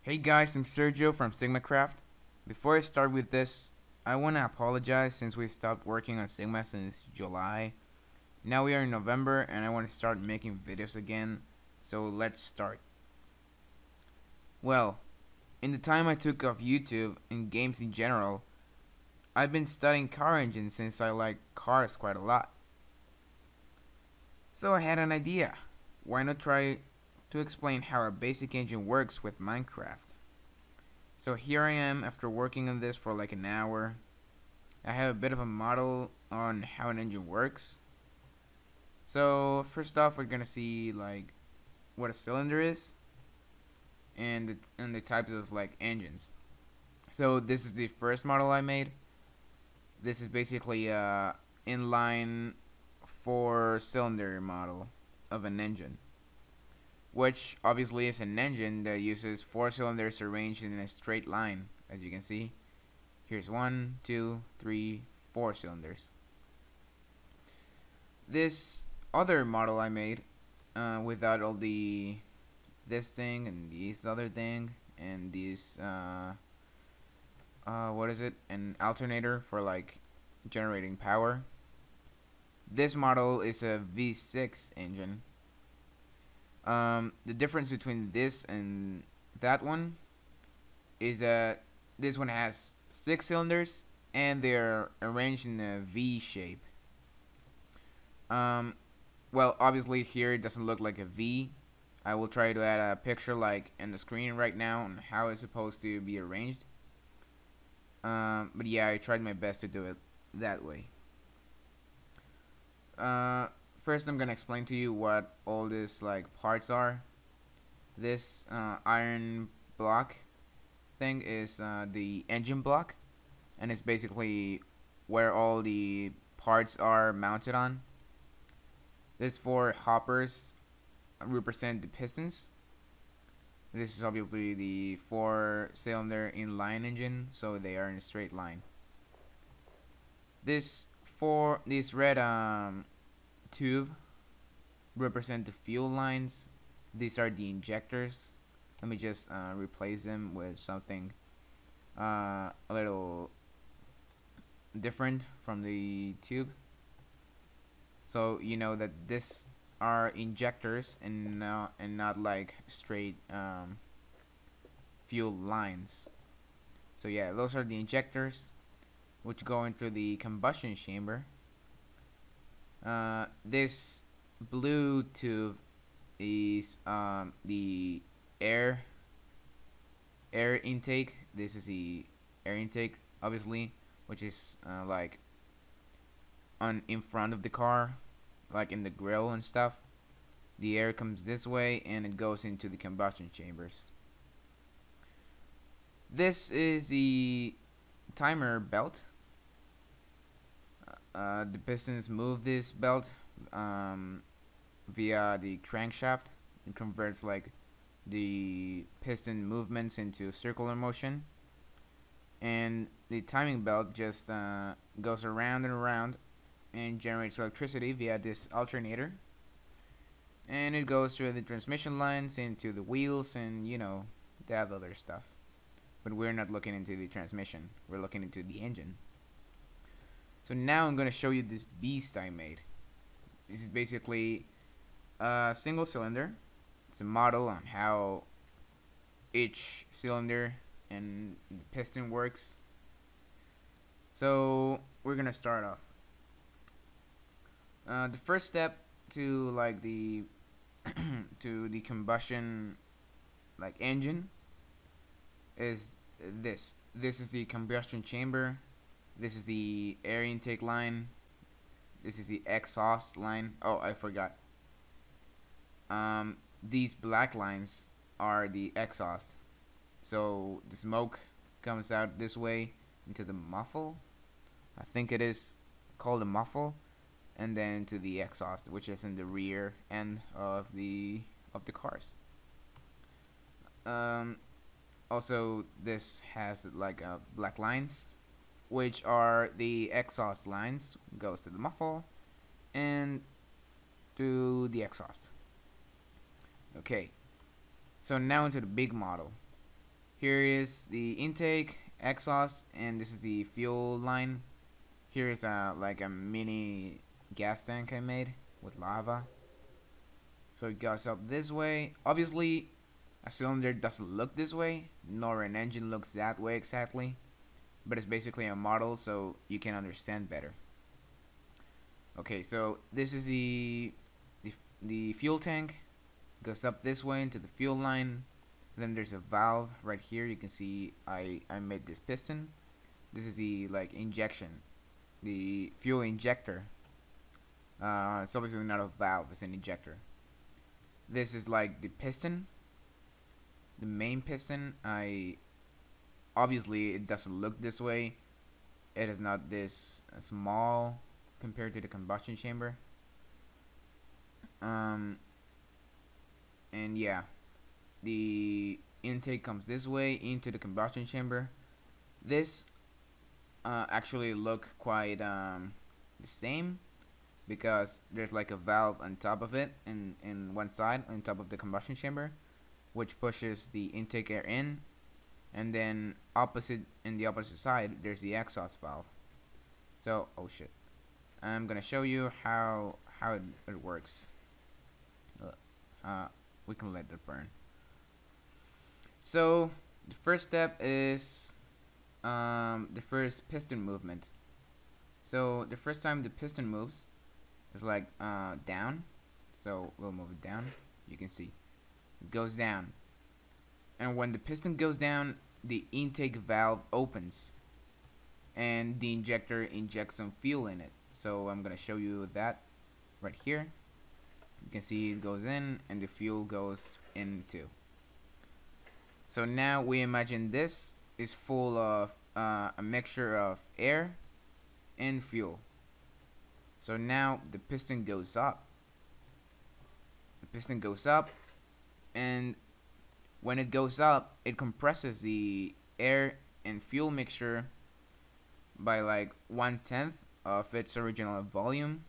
Hey guys, I'm Sergio from SigmaCraft. Before I start with this, I want to apologize since we stopped working on Sigma since July. Now we are in November and I want to start making videos again, so let's start. Well, in the time I took off YouTube and games in general, I've been studying car engines since I like cars quite a lot. So I had an idea. Why not try to explain how a basic engine works with Minecraft? So here I am after working on this for like an hour. I have a bit of a model on how an engine works. So first off, we're gonna see like what a cylinder is and the types of like engines. So this is the first model I made. This is basically a inline 4-cylinder model of an engine, which obviously is an engine that uses 4 cylinders arranged in a straight line. As you can see, here's 1, 2, 3, 4 cylinders. This other model I made without all this thing and this other thing and this what is it, an alternator for like generating power. This model is a V6 engine. The difference between this and that one is that this one has 6 cylinders and they're arranged in a V shape. Well, obviously here it doesn't look like a V. I will try to add a picture like in the screen right now on how it's supposed to be arranged. But yeah, I tried my best to do it that way. First I'm gonna explain to you what all these like parts are. This iron block thing is the engine block, and it's basically where all the parts are mounted on. These 4 hoppers represent the pistons. This is obviously the 4-cylinder inline engine, so they are in a straight line. This red tube represent the fuel lines. These are the injectors. Let me just replace them with something a little different from the tube, so you know that this are injectors and not like straight fuel lines. So yeah, those are the injectors which go into the combustion chamber. This blue tube is the air intake. This is the air intake, obviously, which is like in front of the car, like in the grill and stuff. The air comes this way and it goes into the combustion chambers. This is the timer belt. The pistons move this belt via the crankshaft. It converts like the piston movements into circular motion, and the timing belt just goes around and around and generates electricity via this alternator, and it goes through the transmission lines into the wheels and you know that other stuff. But we're not looking into the transmission, we're looking into the engine. So now I'm going to show you this beast I made. This is basically a single cylinder. It's a model on how each cylinder and the piston works. So we're going to start off. The first step to like the to the combustion like engine is this. This is the combustion chamber. This is the air intake line. This is the exhaust line. Oh, I forgot. These black lines are the exhaust. So the smoke comes out this way into the muffle. I think it is called a muffle, and then to the exhaust, which is in the rear end of the cars. Also, this has like black lines, which are the exhaust lines, goes to the muffle and to the exhaust. Okay, so now into the big model. Here is the intake, exhaust, and this is the fuel line. Here is like a mini gas tank I made with lava. So it goes up this way. Obviously, a cylinder doesn't look this way, nor an engine looks that way exactly, but it's basically a model so you can understand better. Okay, so this is the fuel tank. Goes up this way into the fuel line. Then there's a valve right here. You can see I made this piston. This is the like injection, the fuel injector. It's obviously not a valve, it's an injector. This is like the piston, the main piston. Obviously it doesn't look this way. It is not this small compared to the combustion chamber. And yeah, the intake comes this way into the combustion chamber. This actually look quite the same, because there's like a valve on top of it in one side on top of the combustion chamber, which pushes the intake air in, and then in the opposite side there's the exhaust valve. So oh shit, I'm gonna show you how it works. We can let it burn. So the first step is the first piston movement. So the first time the piston moves is like down. So we'll move it down. You can see it goes down, and when the piston goes down, the intake valve opens and the injector injects some fuel in it. So I'm gonna show you that right here. You can see it goes in and the fuel goes in too. So now we imagine this is full of a mixture of air and fuel. So now the piston goes up. The piston goes up, and when it goes up, it compresses the air and fuel mixture by like 1/10 of its original volume.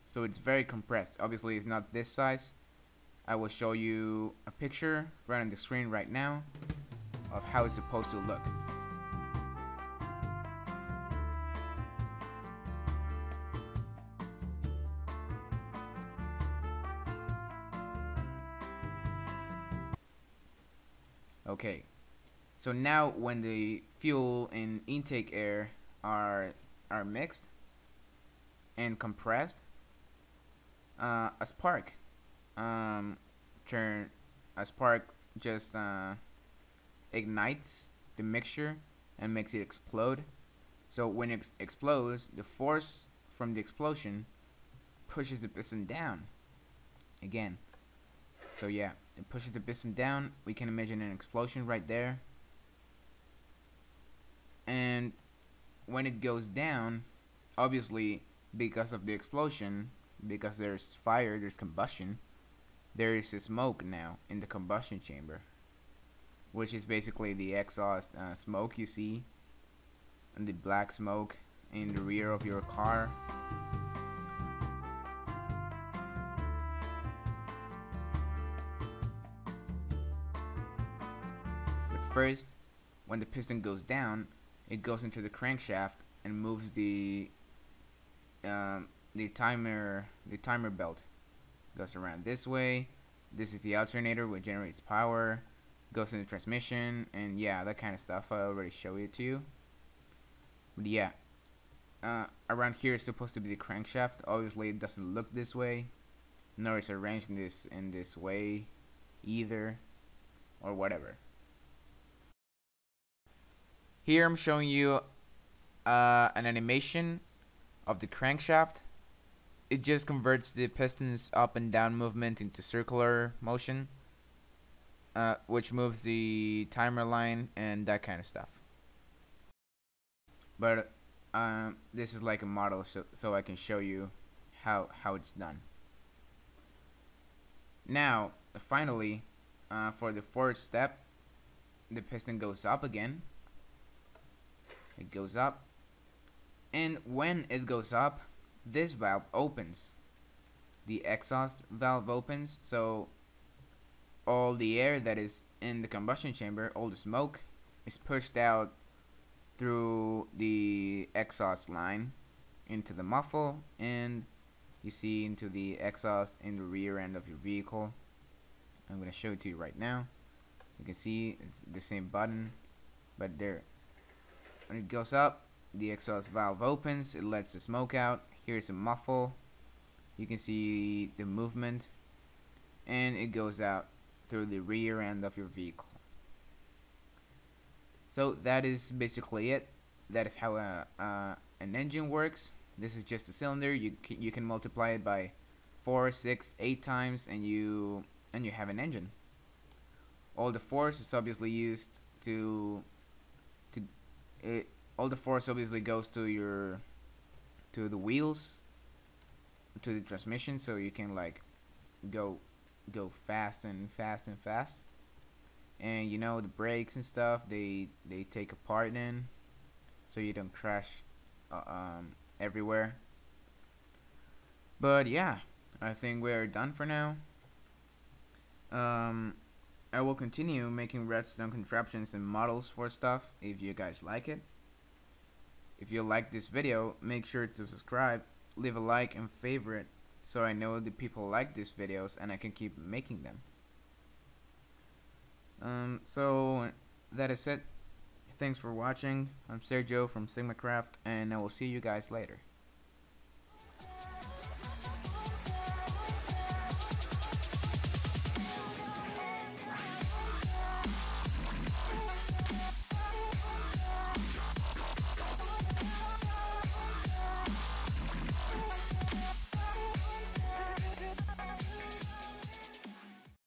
So it's very compressed. Obviously it's not this size. I will show you a picture right on the screen right now of how it's supposed to look. Okay, so now when the fuel and intake air are mixed and compressed, a spark just ignites the mixture and makes it explode. So when it explodes, the force from the explosion pushes the piston down again. So yeah, it pushes the piston down. We can imagine an explosion right there. And when it goes down, obviously because of the explosion, because there's fire, there's combustion, there is smoke now in the combustion chamber, which is basically the exhaust smoke you see, and the black smoke in the rear of your car. But first, when the piston goes down, it goes into the crankshaft and moves the timer belt. Goes around this way. This is the alternator, which generates power. Goes into transmission, and yeah, that kind of stuff. I already showed it to you. But yeah, around here is supposed to be the crankshaft. Obviously, it doesn't look this way, nor is arranged in this way either, or whatever. Here I'm showing you an animation of the crankshaft. It just converts the piston's up and down movement into circular motion, which moves the timer line and that kind of stuff. But this is like a model, so I can show you how it's done. Now, finally, for the fourth step, the piston goes up again. It goes up, and when it goes up, this valve opens. The exhaust valve opens, so all the air that is in the combustion chamber, all the smoke, is pushed out through the exhaust line into the muffle, and you see into the exhaust in the rear end of your vehicle. I'm going to show it to you right now. You can see it's the same button, but there, when it goes up, the exhaust valve opens, it lets the smoke out. Here's a muffle, you can see the movement, and it goes out through the rear end of your vehicle. So that is basically it. That is how an engine works. This is just a cylinder. You can multiply it by 4, 6, 8 times, and you have an engine. All the force is obviously used to it. All the force obviously goes to the wheels, to the transmission, so you can like go fast and fast and fast. And you know, the brakes and stuff, they take a part in, so you don't crash everywhere. But yeah, I think we're done for now. I will continue making redstone contraptions and models for stuff if you guys like it. If you like this video, make sure to subscribe, leave a like and favorite, so I know that people like these videos and I can keep making them. So that is it. Thanks for watching. I'm Sergio from SigmaCraft, and I will see you guys later.